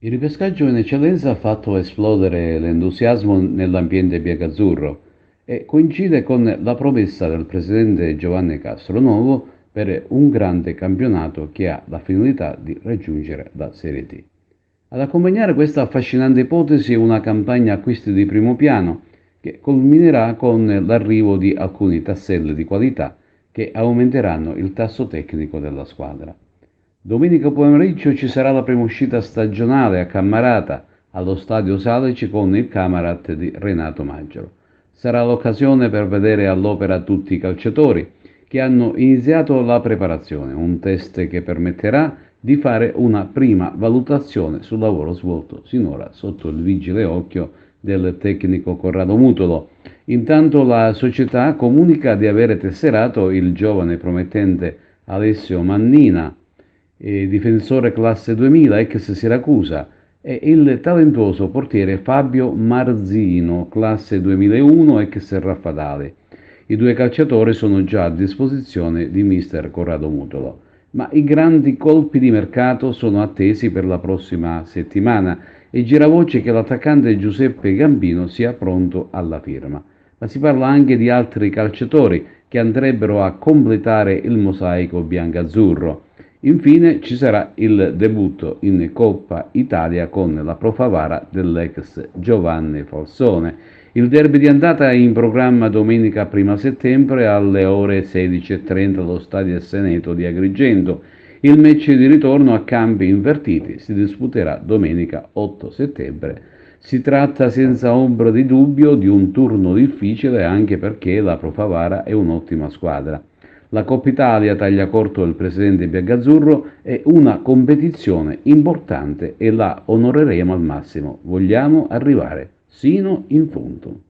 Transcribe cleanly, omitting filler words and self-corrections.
Il ripescaggio in eccellenza ha fatto esplodere l'entusiasmo nell'ambiente biancazzurro e coincide con la promessa del presidente Giovanni Castronuovo per un grande campionato che ha la finalità di raggiungere la Serie D. Ad accompagnare questa affascinante ipotesi una campagna acquisti di primo piano che culminerà con l'arrivo di alcuni tasselli di qualità che aumenteranno il tasso tecnico della squadra. Domenica pomeriggio ci sarà la prima uscita stagionale a Cammarata allo Stadio Salici con il Camarat di Renato Maggiolo. Sarà l'occasione per vedere all'opera tutti i calciatori che hanno iniziato la preparazione, un test che permetterà di fare una prima valutazione sul lavoro svolto sinora sotto il vigile occhio del tecnico Corrado Mutolo. Intanto la società comunica di avere tesserato il giovane promettente Alessio Mannina, difensore classe 2000, ex Siracusa, e il talentuoso portiere Fabio Marzino, classe 2001, ex Raffadale. I due calciatori sono già a disposizione di mister Corrado Mutolo, ma i grandi colpi di mercato sono attesi per la prossima settimana e gira voce che l'attaccante Giuseppe Gambino sia pronto alla firma. Ma si parla anche di altri calciatori che andrebbero a completare il mosaico biancazzurro. Infine ci sarà il debutto in Coppa Italia con la Profavara dell'ex Giovanni Falsone. Il derby di andata è in programma domenica 1 settembre alle ore 16:30 allo Stadio Seneto di Agrigento. Il match di ritorno a campi invertiti si disputerà domenica 8 settembre. Si tratta senza ombra di dubbio di un turno difficile anche perché la Profavara è un'ottima squadra. La Coppa Italia, taglia corto il presidente Biancazzurro, è una competizione importante e la onoreremo al massimo. Vogliamo arrivare sino in fondo.